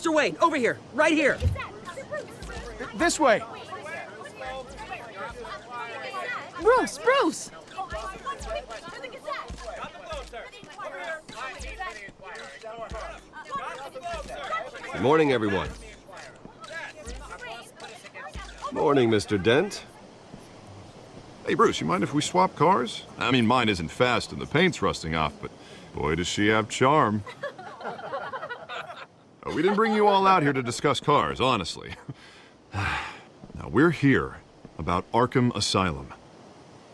Mr. Wayne, over here, right here. This way. Bruce! Good morning, everyone. Morning, Mr. Dent. Hey, Bruce, you mind if we swap cars? I mean, mine isn't fast and the paint's rusting off, but boy, does she have charm. We didn't bring you all out here to discuss cars, honestly. Now, we're here about Arkham Asylum.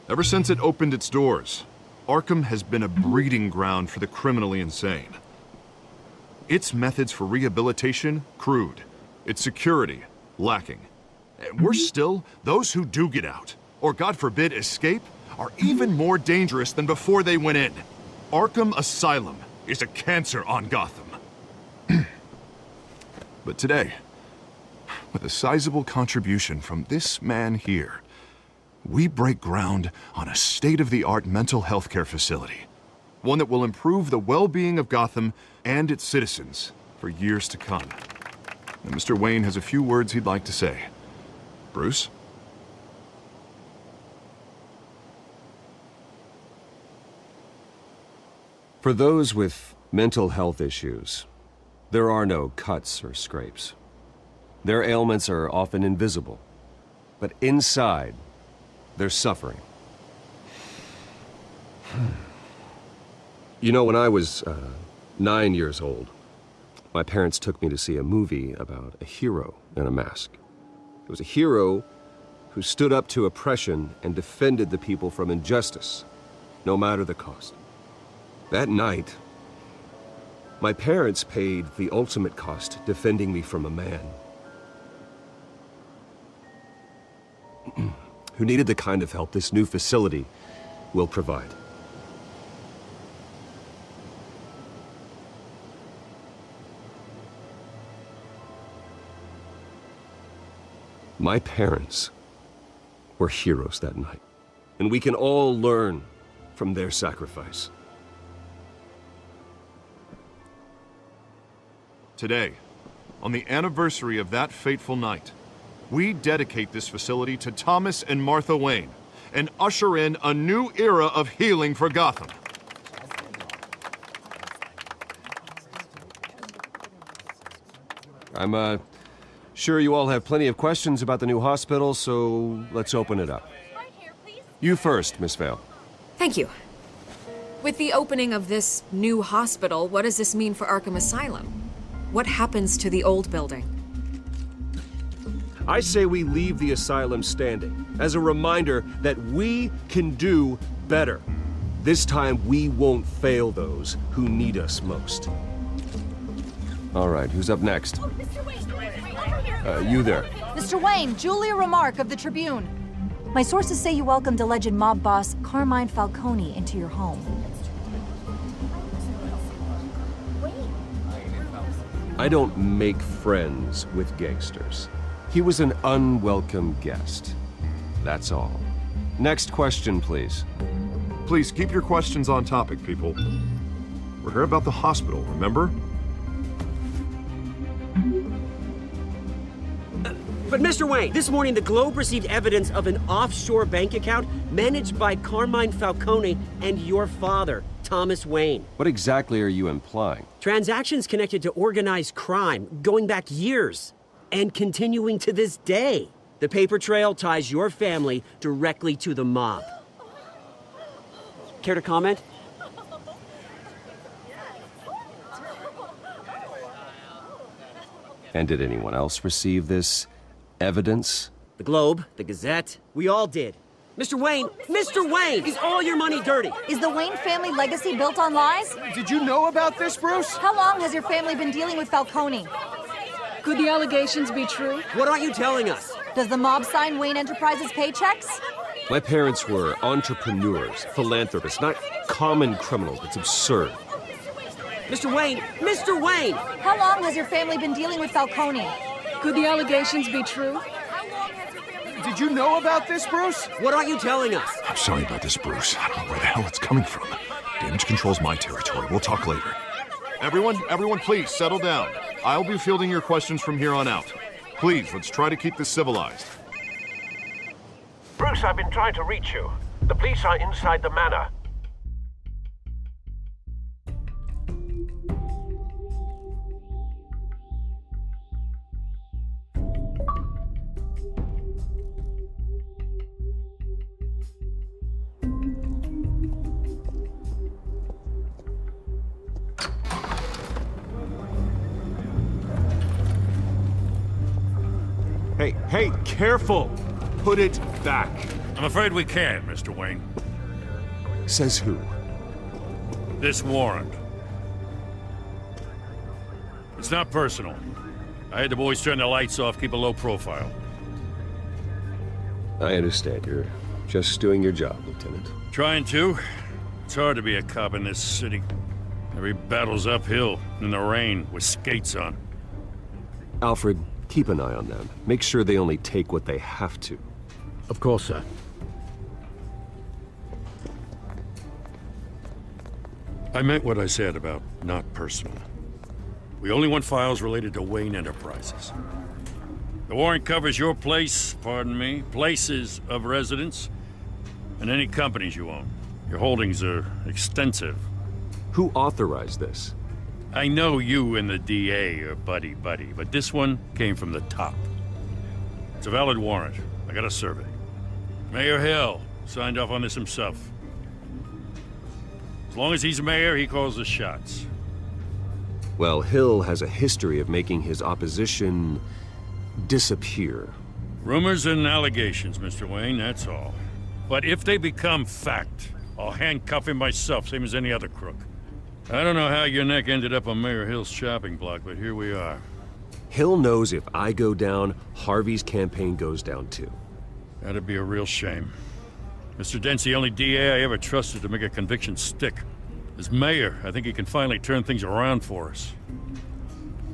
Ever since it opened its doors, Arkham has been a breeding ground for the criminally insane. Its methods for rehabilitation, crude. Its security, lacking. And worse still, those who do get out, or God forbid escape, are even more dangerous than before they went in. Arkham Asylum is a cancer on Gotham. But today, with a sizable contribution from this man here, we break ground on a state-of-the-art mental health care facility. One that will improve the well-being of Gotham and its citizens for years to come. And Mr. Wayne has a few words he'd like to say. Bruce? For those with mental health issues, there are no cuts or scrapes. Their ailments are often invisible, but inside, they're suffering. You know, when I was 9 years old, my parents took me to see a movie about a hero in a mask. It was a hero who stood up to oppression and defended the people from injustice, no matter the cost. That night, my parents paid the ultimate cost defending me from a man who needed the kind of help this new facility will provide. My parents were heroes that night, and we can all learn from their sacrifice. Today, on the anniversary of that fateful night, we dedicate this facility to Thomas and Martha Wayne and usher in a new era of healing for Gotham. I'm sure you all have plenty of questions about the new hospital, so let's open it up. You first, Miss Vale. Thank you. With the opening of this new hospital, what does this mean for Arkham Asylum? What happens to the old building? I say we leave the asylum standing as a reminder that we can do better. This time, we won't fail those who need us most. All right, who's up next? You there. Mr. Wayne, Julia Remark of the Tribune. My sources say you welcomed alleged mob boss Carmine Falcone into your home. I don't make friends with gangsters. He was an unwelcome guest. That's all. Next question, please. Please keep your questions on topic, people. We're here about the hospital, remember? But Mr. Wayne, this morning the Globe received evidence of an offshore bank account managed by Carmine Falcone and your father, Thomas Wayne. What exactly are you implying? Transactions connected to organized crime going back years and continuing to this day. The paper trail ties your family directly to the mob. Care to comment? And did anyone else receive this evidence? The Globe, the Gazette, we all did. Mr. Wayne, is all your money dirty? Is the Wayne family legacy built on lies? Did you know about this, Bruce? How long has your family been dealing with Falcone? Could the allegations be true? What aren't you telling us? Does the mob sign Wayne Enterprises paychecks? My parents were entrepreneurs, philanthropists, not common criminals. It's absurd. Mr. Wayne! How long has your family been dealing with Falcone? Could the allegations be true? Did you know about this, Bruce? What aren't you telling us? I'm sorry about this, Bruce. I don't know where the hell it's coming from. Damage control's my territory. We'll talk later. Everyone, please, settle down. I'll be fielding your questions from here on out. Please, let's try to keep this civilized. Bruce, I've been trying to reach you. The police are inside the manor. Hey, careful! Put it back. I'm afraid we can't, Mr. Wayne. Says who? This warrant. It's not personal. I had the boys turn the lights off, keep a low profile. I understand. You're just doing your job, Lieutenant. Trying to. It's hard to be a cop in this city. Every battle's uphill, in the rain, with skates on. Alfred, keep an eye on them. Make sure they only take what they have to. Of course, sir. I meant what I said about not personal. We only want files related to Wayne Enterprises. The warrant covers your place, pardon me, places of residence, and any companies you own. Your holdings are extensive. Who authorized this? I know you and the DA are buddy-buddy, but this one came from the top. It's a valid warrant. I got a survey. Mayor Hill signed off on this himself. As long as he's mayor, he calls the shots. Well, Hill has a history of making his opposition disappear. Rumors and allegations, Mr. Wayne, that's all. But if they become fact, I'll handcuff him myself, same as any other crook. I don't know how your neck ended up on Mayor Hill's chopping block, but here we are. Hill knows if I go down, Harvey's campaign goes down too. That'd be a real shame. Mr. Dent's the only DA I ever trusted to make a conviction stick. As mayor, I think he can finally turn things around for us.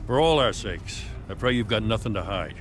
For all our sakes, I pray you've got nothing to hide.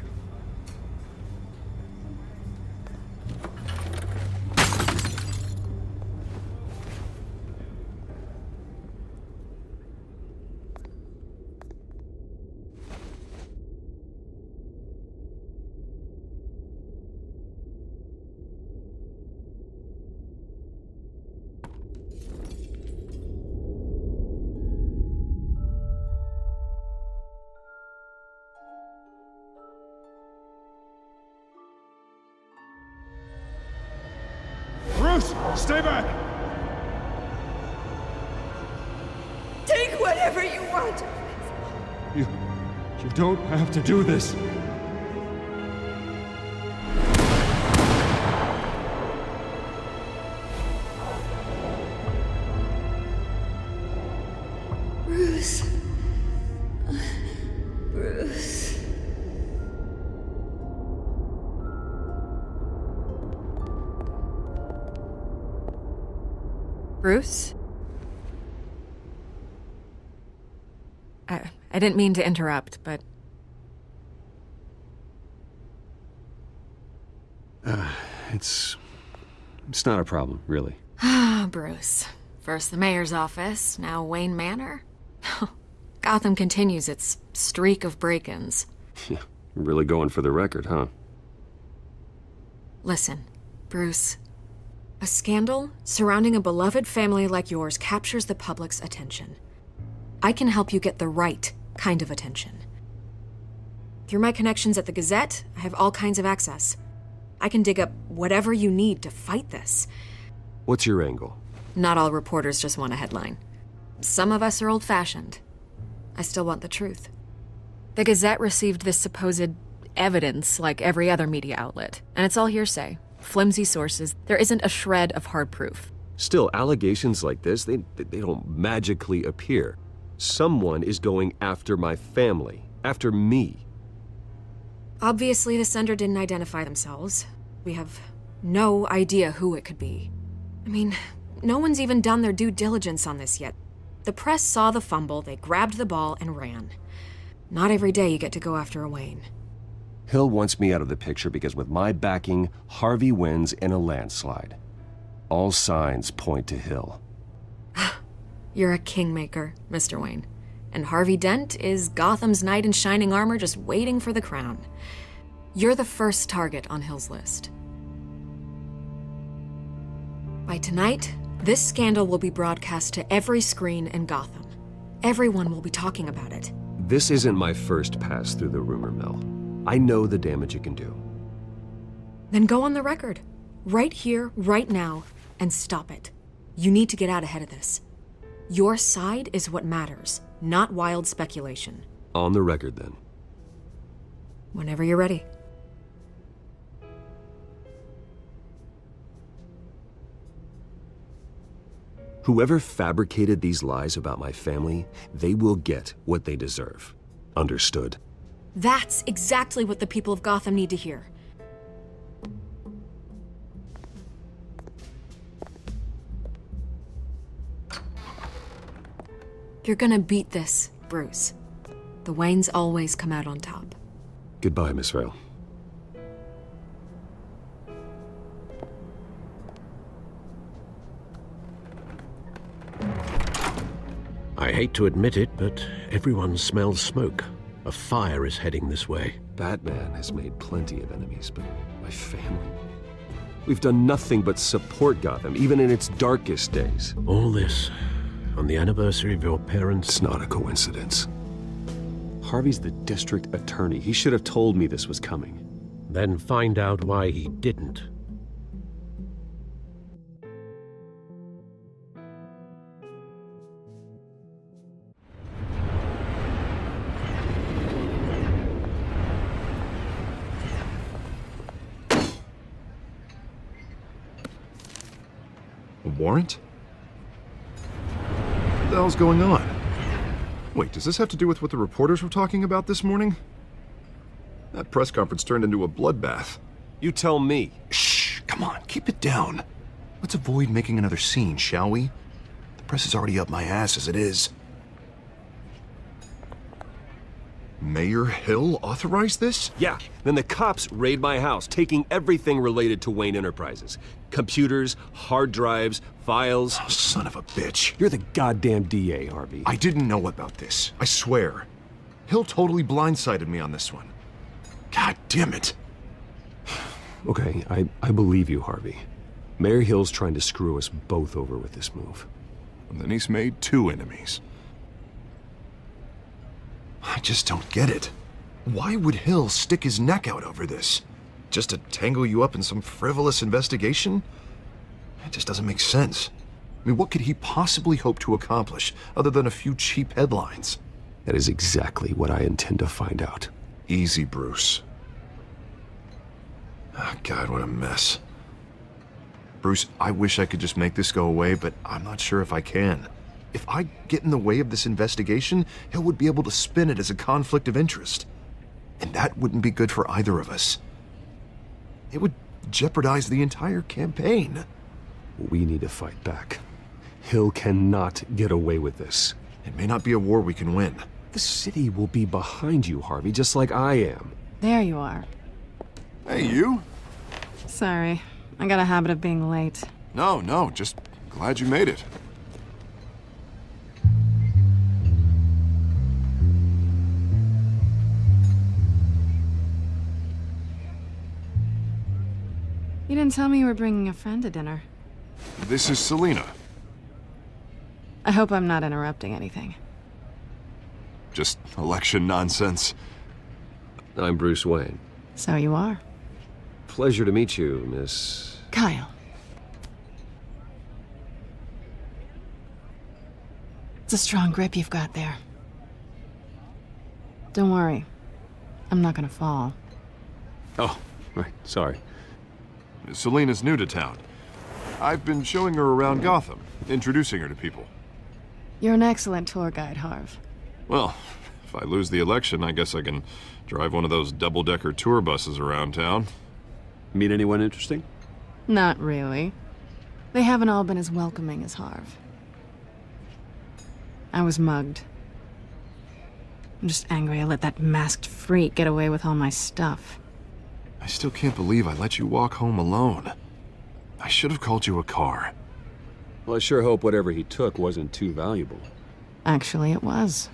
Bruce, stay back! Take whatever you want. You don't have to do this. Bruce. Bruce. Bruce? I didn't mean to interrupt, but... It's not a problem, really. Ah, Bruce. First the mayor's office, now Wayne Manor. Gotham continues its streak of break-ins. Yeah, really going for the record, huh? Listen, Bruce. A scandal surrounding a beloved family like yours captures the public's attention. I can help you get the right kind of attention. Through my connections at the Gazette, I have all kinds of access. I can dig up whatever you need to fight this. What's your angle? Not all reporters just want a headline. Some of us are old-fashioned. I still want the truth. The Gazette received this supposed evidence like every other media outlet, and it's all hearsay. Flimsy sources. There isn't a shred of hard proof. Still, allegations like this, they don't magically appear. Someone is going after my family, after me. Obviously, the sender didn't identify themselves. We have no idea who it could be. I mean, no one's even done their due diligence on this yet. The press saw the fumble, they grabbed the ball and ran. Not every day you get to go after a Wayne. Hill wants me out of the picture because with my backing, Harvey wins in a landslide. All signs point to Hill. You're a kingmaker, Mr. Wayne. and Harvey Dent is Gotham's knight in shining armor just waiting for the crown. You're the first target on Hill's list. By tonight, this scandal will be broadcast to every screen in Gotham. Everyone will be talking about it. This isn't my first pass through the rumor mill. I know the damage it can do. Then go on the record. Right here, right now, and stop it. You need to get out ahead of this. Your side is what matters, not wild speculation. On the record, then. Whenever you're ready. Whoever fabricated these lies about my family, they will get what they deserve. Understood? That's exactly what the people of Gotham need to hear. You're gonna beat this, Bruce. The Waynes always come out on top. Goodbye, Miss Vale. I hate to admit it, but everyone smells smoke. A fire is heading this way. Batman has made plenty of enemies, but my family? We've done nothing but support Gotham, even in its darkest days. All this on the anniversary of your parents'... It's not a coincidence. Harvey's the district attorney. He should have told me this was coming. Then find out why he didn't. A warrant? What the hell's going on? Wait, does this have to do with what the reporters were talking about this morning? That press conference turned into a bloodbath. You tell me. Shh, come on, keep it down. Let's avoid making another scene, shall we? The press is already up my ass as it is. Mayor Hill authorized this? Yeah, then the cops raid my house, taking everything related to Wayne Enterprises. Computers, hard drives, files. Oh, son of a bitch. You're the goddamn DA, Harvey. I didn't know about this, I swear. Hill totally blindsided me on this one. God damn it. Okay, I believe you, Harvey. Mayor Hill's trying to screw us both over with this move. And then he's made 2 enemies. I just don't get it. Why would Hill stick his neck out over this? Just to tangle you up in some frivolous investigation? It just doesn't make sense. I mean, what could he possibly hope to accomplish other than a few cheap headlines? That is exactly what I intend to find out. Easy, Bruce. Oh, God, what a mess. Bruce, I wish I could just make this go away, but I'm not sure if I can. If I get in the way of this investigation, Hill would be able to spin it as a conflict of interest. And that wouldn't be good for either of us. It would jeopardize the entire campaign. We need to fight back. Hill cannot get away with this. It may not be a war we can win. The city will be behind you, Harvey, just like I am. There you are. Hey, you? Sorry. I got a habit of being late. No, just glad you made it. You didn't tell me you were bringing a friend to dinner. This is Selina. I hope I'm not interrupting anything. Just election nonsense. I'm Bruce Wayne. So you are. Pleasure to meet you, Miss... Kyle. It's a strong grip you've got there. Don't worry. I'm not gonna fall. Oh, right, sorry. Selina's new to town. I've been showing her around Gotham, introducing her to people. You're an excellent tour guide, Harv. Well, if I lose the election, I guess I can drive one of those double-decker tour buses around town. Meet anyone interesting? Not really. They haven't all been as welcoming as Harv. I was mugged. I'm just angry I let that masked freak get away with all my stuff. I still can't believe I let you walk home alone. I should have called you a car. Well, I sure hope whatever he took wasn't too valuable. Actually, it was.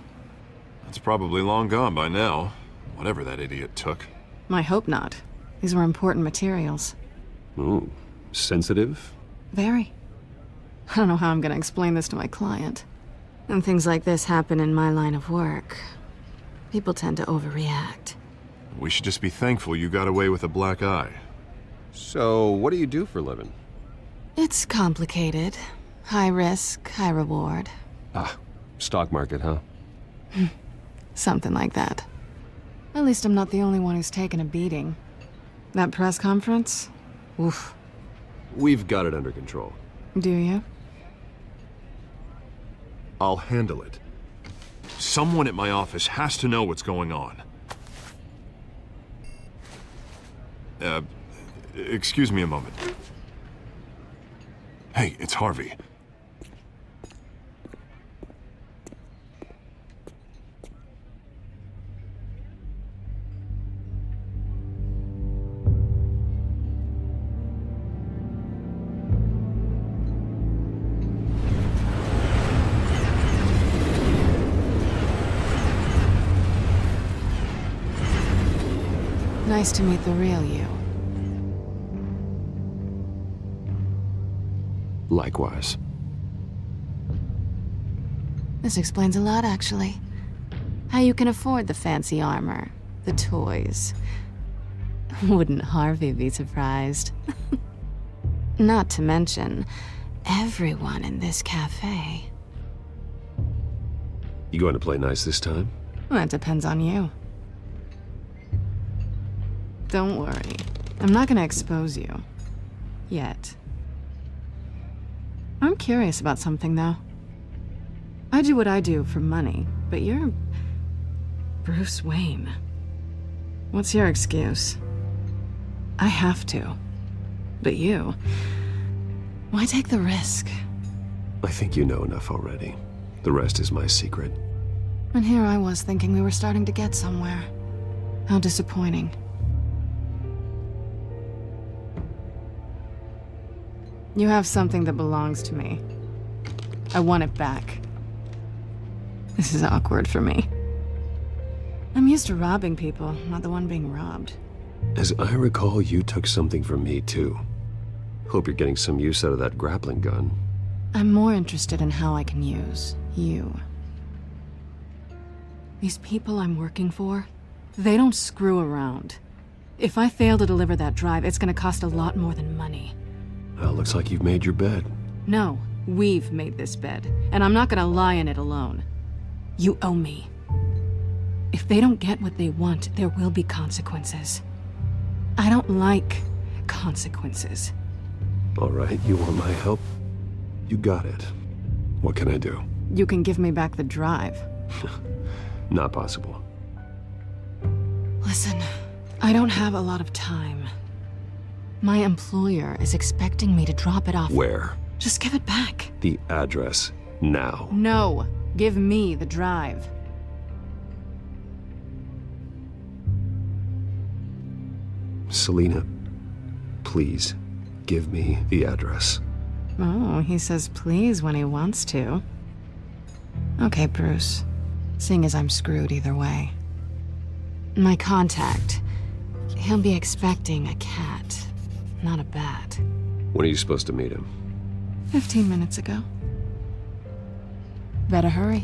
That's probably long gone by now. Whatever that idiot took. I hope not. These were important materials. Ooh, sensitive? Very. I don't know how I'm gonna explain this to my client. When things like this happen in my line of work, people tend to overreact. We should just be thankful you got away with a black eye. So, what do you do for a living? It's complicated. High risk, high reward. Ah, stock market, huh? Something like that. At least I'm not the only one who's taken a beating. That press conference? Oof. We've got it under control. Do you? I'll handle it. Someone at my office has to know what's going on. Excuse me a moment. Hey, it's Harvey. Nice to meet the real you. Likewise. This explains a lot, actually. How you can afford the fancy armor, the toys. Wouldn't Harvey be surprised? Not to mention, everyone in this cafe. You going to play nice this time? Well, that depends on you. Don't worry. I'm not gonna expose you. Yet. I'm curious about something, though. I do what I do for money, but you're Bruce Wayne. What's your excuse? I have to. But you... why take the risk? I think you know enough already. The rest is my secret. And here I was thinking we were starting to get somewhere. How disappointing. You have something that belongs to me. I want it back. This is awkward for me. I'm used to robbing people, not the one being robbed. As I recall, you took something from me, too. Hope you're getting some use out of that grappling gun. I'm more interested in how I can use you. These people I'm working for, they don't screw around. If I fail to deliver that drive, it's gonna cost a lot more than money. Well, looks like you've made your bed. No, we've made this bed, and I'm not gonna lie in it alone. You owe me. If they don't get what they want, there will be consequences. I don't like consequences. All right, you want my help? You got it. What can I do? You can give me back the drive. Not possible. Listen, I don't have a lot of time. My employer is expecting me to drop it off. Where? Just give it back. The address, now. No, give me the drive. Selina, please, give me the address. Oh, he says please when he wants to. Okay, Bruce. Seeing as I'm screwed either way. My contact, he'll be expecting a cat, not a bat. When are you supposed to meet him? 15 minutes ago. Better hurry.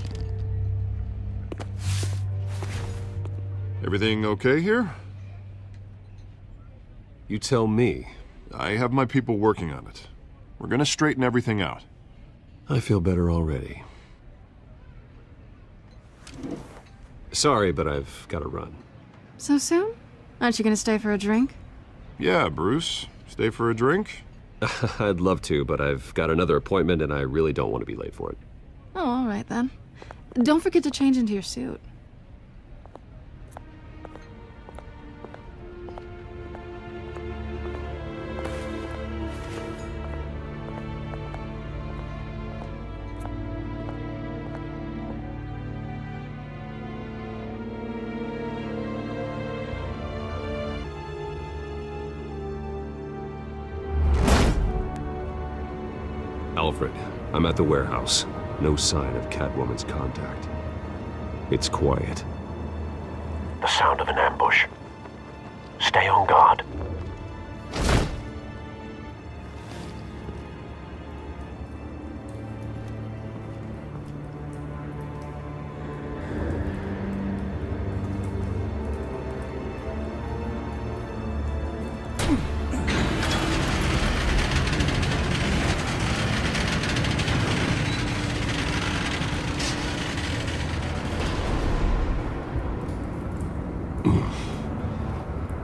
Everything okay here? You tell me. I have my people working on it. We're gonna straighten everything out. I feel better already. Sorry, but I've got to run. So soon? Aren't you gonna stay for a drink? Yeah, Bruce. Stay for a drink? I'd love to, but I've got another appointment and I really don't want to be late for it. Oh, all right then. Don't forget to change into your suit. Alfred, I'm at the warehouse. No sign of Catwoman's contact. It's quiet. The sound of an ambush. Stay on guard.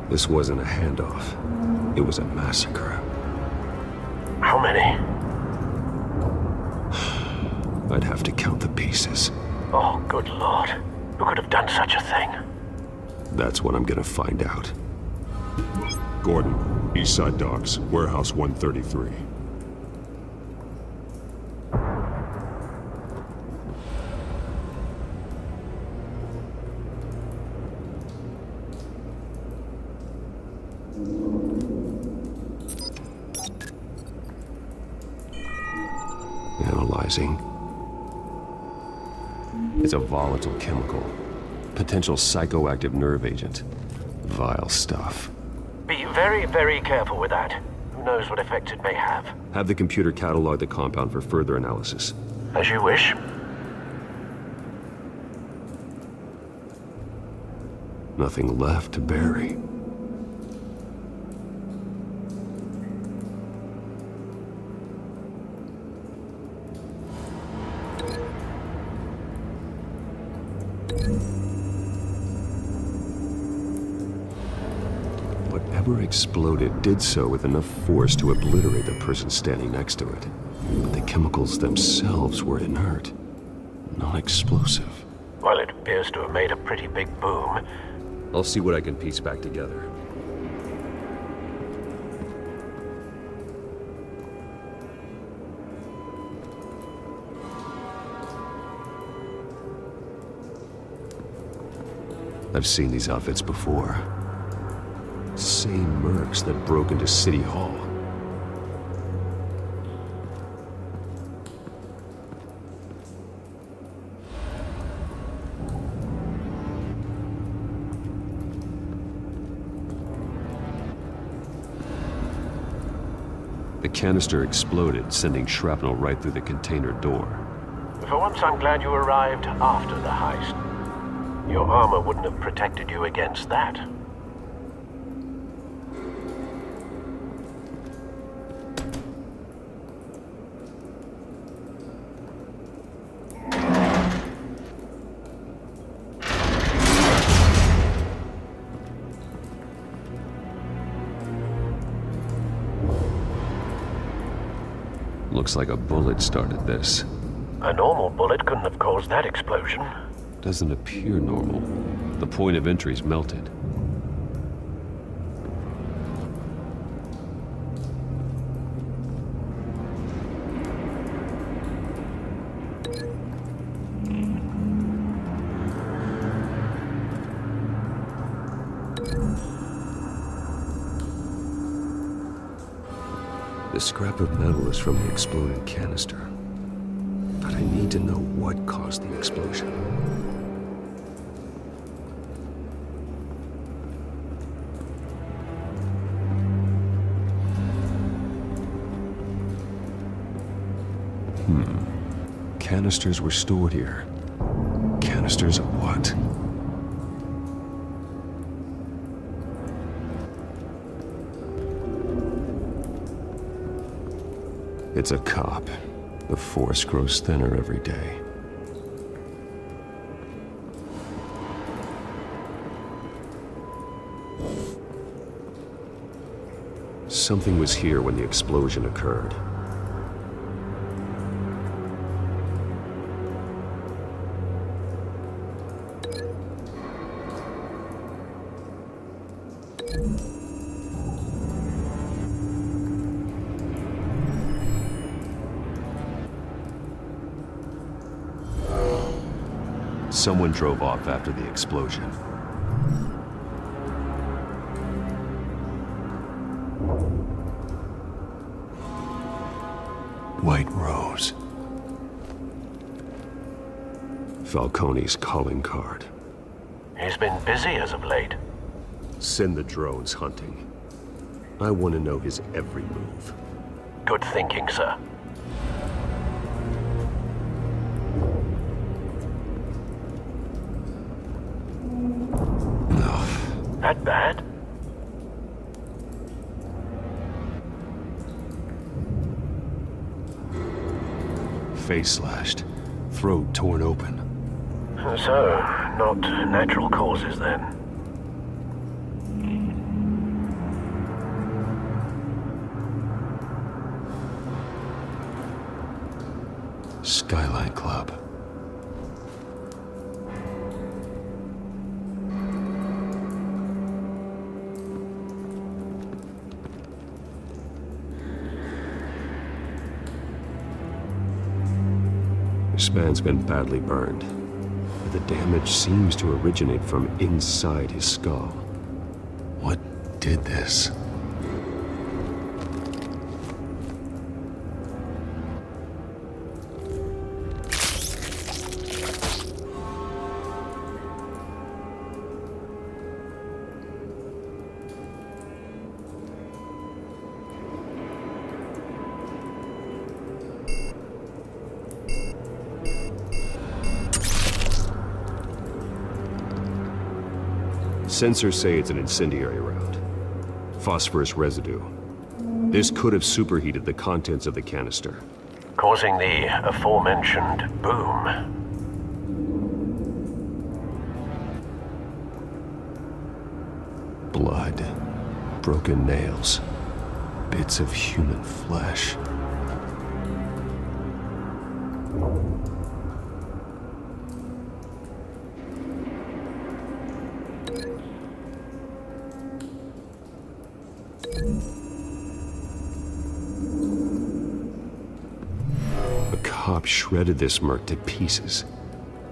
This wasn't a handoff. It was a massacre. How many? I'd have to count the pieces. Oh, good lord. Who could have done such a thing? That's what I'm gonna find out. Gordon, Eastside Docks, Warehouse 133. Analyzing. It's a volatile chemical. Potential psychoactive nerve agent. Vile stuff. Be very, very careful with that. Who knows what effect it may have. Have the computer catalog the compound for further analysis. As you wish. Nothing left to bury. Whatever exploded did so with enough force to obliterate the person standing next to it. But the chemicals themselves were inert, non-explosive. Well, it appears to have made a pretty big boom. I'll see what I can piece back together. I've seen these outfits before. Same mercs that broke into City Hall. The canister exploded, sending shrapnel right through the container door. For once, I'm glad you arrived after the heist. Your armor wouldn't have protected you against that. Looks like a bullet started this. A normal bullet couldn't have caused that explosion. Doesn't appear normal. The point of entry's melted. The scrap of metal is from the exploded canister. But I need to know what caused the explosion. Canisters were stored here. Canisters of what? It's a cop. The force grows thinner every day. Something was here when the explosion occurred. Someone drove off after the explosion. White Rose. Falcone's calling card. He's been busy as of late. Send the drones hunting. I want to know his every move. Good thinking, sir. That bad? Face slashed. Throat torn open. So, not natural causes then. Skyline Club. This man's been badly burned, but the damage seems to originate from inside his skull. What did this? Sensors say it's an incendiary round. Phosphorus residue. This could have superheated the contents of the canister, Causing the aforementioned boom. Blood, broken nails, bits of human flesh. A cop shredded this merc to pieces,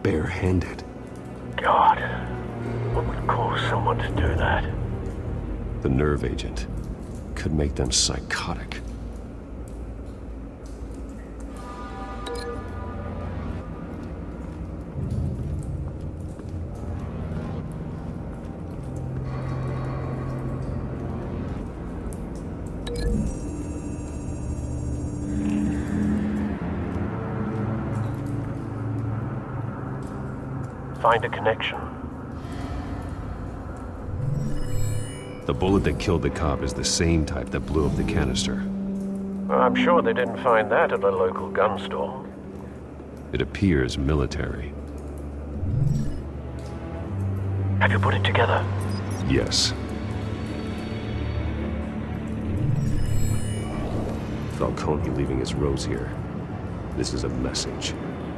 barehanded. God, what would cause someone to do that? The nerve agent could make them psychotic. Find a connection. The bullet that killed the cop is the same type that blew up the canister. I'm sure they didn't find that at a local gun store. It appears military. Have you put it together? Yes. Falcone leaving his rose here. This is a message.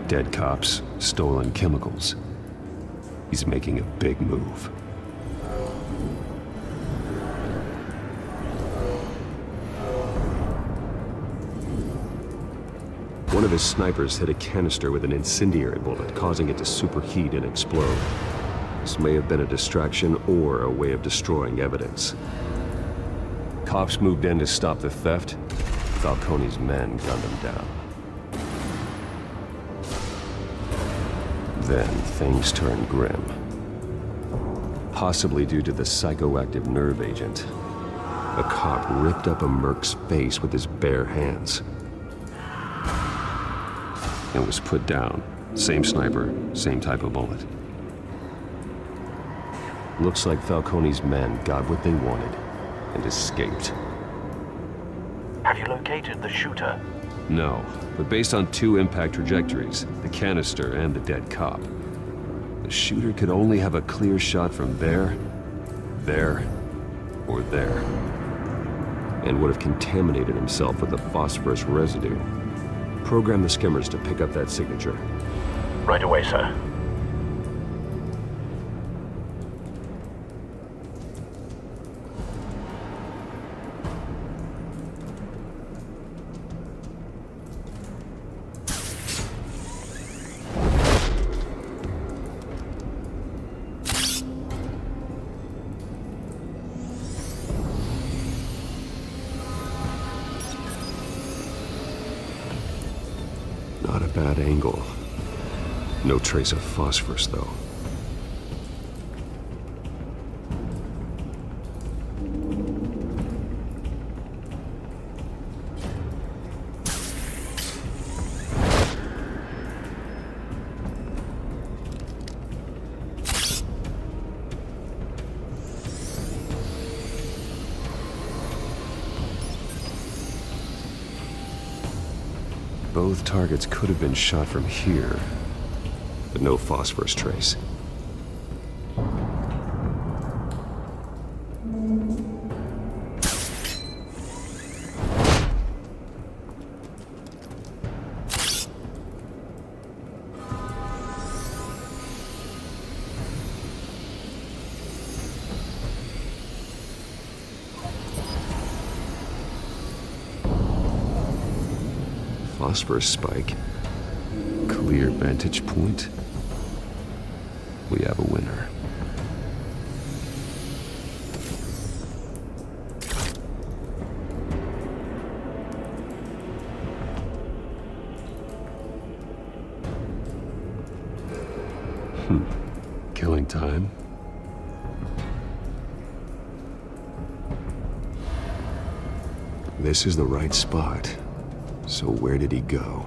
Dead cops, stolen chemicals. He's making a big move. One of his snipers hit a canister with an incendiary bullet, causing it to superheat and explode. This may have been a distraction or a way of destroying evidence. Cops moved in to stop the theft. Falcone's men gunned him down. Then things turned grim. Possibly due to the psychoactive nerve agent. A cop ripped up a merc's face with his bare hands. And was put down. Same sniper, same type of bullet. Looks like Falcone's men got what they wanted and escaped. Have you located the shooter? No, but based on two impact trajectories, the canister and the dead cop, the shooter could only have a clear shot from there, or there, and would have contaminated himself with the phosphorus residue. Program the skimmers to pick up that signature. Right away, sir. Not a bad angle. No trace of phosphorus, though. Both targets could have been shot from here, but no phosphorus trace. Phosphorus spike. Clear vantage point. We have a winner. Killing time. This is the right spot. So where did he go?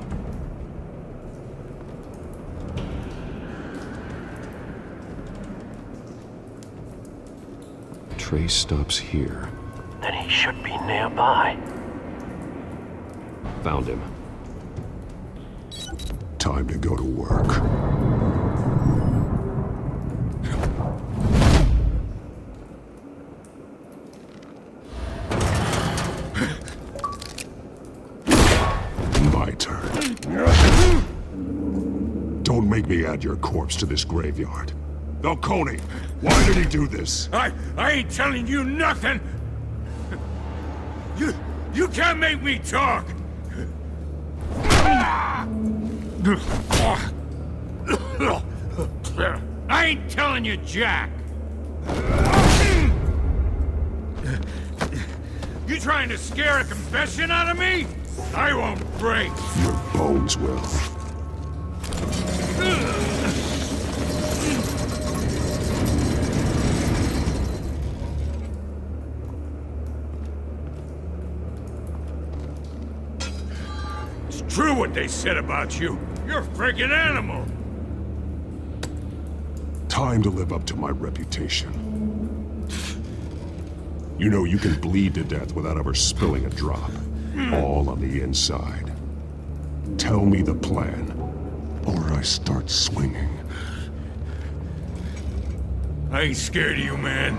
Trace stops here. Then he should be nearby. Found him. Time to go to work. Don't make me add your corpse to this graveyard. Falcone, why did he do this? I ain't telling you nothing! You can't make me talk! I ain't telling you jack! You trying to scare a confession out of me? I won't break! Your bones will. It's true what they said about you. You're a freaking animal! Time to live up to my reputation. You know you can bleed to death without ever spilling a drop. All on the inside. Tell me the plan, or I start swinging. I ain't scared of you, man.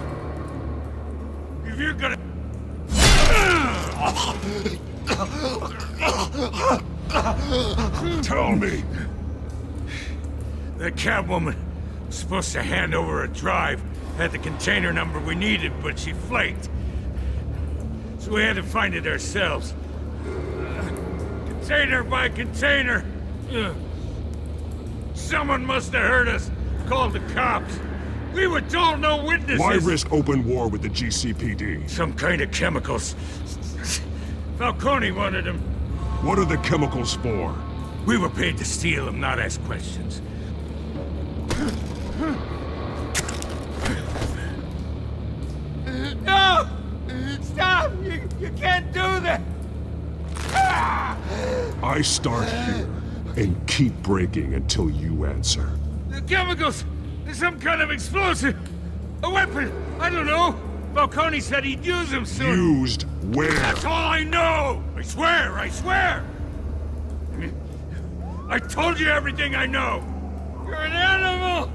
If you're gonna... Tell me! The Catwoman was supposed to hand over a drive, had the container number we needed, but she flaked. So we had to find it ourselves. Container by container. Someone must have heard us, called the cops. We were told no witnesses. Why risk open war with the GCPD? Some kind of chemicals. Falcone wanted them. What are the chemicals for? We were paid to steal them, not ask questions. No! Stop! You can't do that! I start here and keep breaking until you answer. The chemicals! There's some kind of explosive! A weapon! I don't know! Falcone said he'd use them soon! Used where? That's all I know! I swear! I swear! I told you everything I know! You're an animal!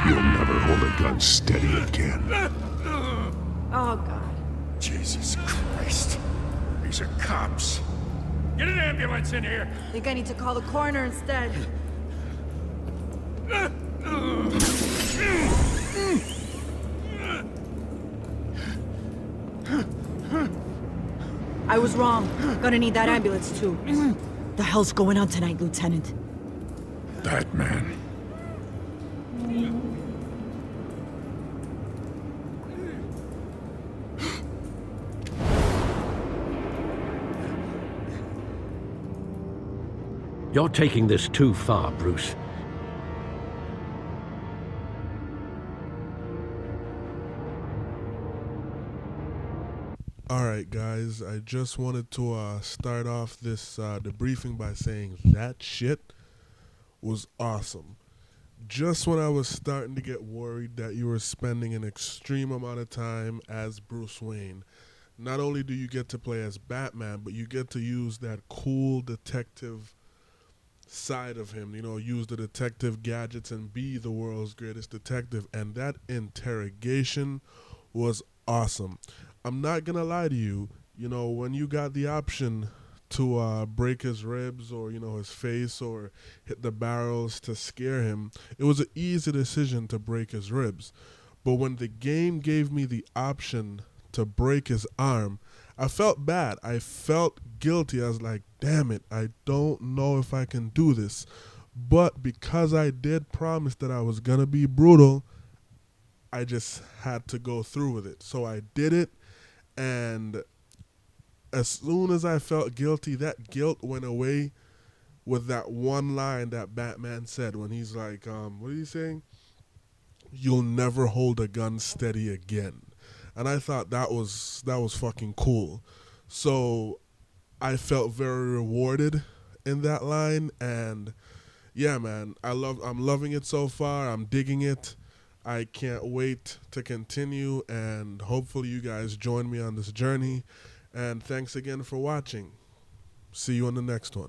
You'll never hold a gun steady again. Oh, God. Jesus Christ. These are cops. Get an ambulance in here! I think I need to call the coroner instead. I was wrong. Gonna need that ambulance, too. The hell's going on tonight, Lieutenant? Batman. You're taking this too far, Bruce. Alright guys, I just wanted to start off this debriefing by saying that shit was awesome. Just when I was starting to get worried that you were spending an extreme amount of time as Bruce Wayne, not only do you get to play as Batman, but you get to use that cool detective side of him, you know, use the detective gadgets and be the world's greatest detective. And that interrogation was awesome. I'm not gonna lie to you, you know, when you got the option to break his ribs or, you know, his face or hit the barrels to scare him, it was an easy decision to break his ribs. But when the game gave me the option to break his arm, I felt bad. I felt guilty. I was like, damn it, I don't know if I can do this. But because I did promise that I was gonna be brutal, I just had to go through with it. So I did it. And as soon as I felt guilty, that guilt went away with that one line that Batman said when he's like, what are you saying? You'll never hold a gun steady again. And I thought that was fucking cool. So I felt very rewarded in that line. And yeah, man, I'm loving it so far. I'm digging it. I can't wait to continue, and hopefully you guys join me on this journey. And thanks again for watching. See you on the next one.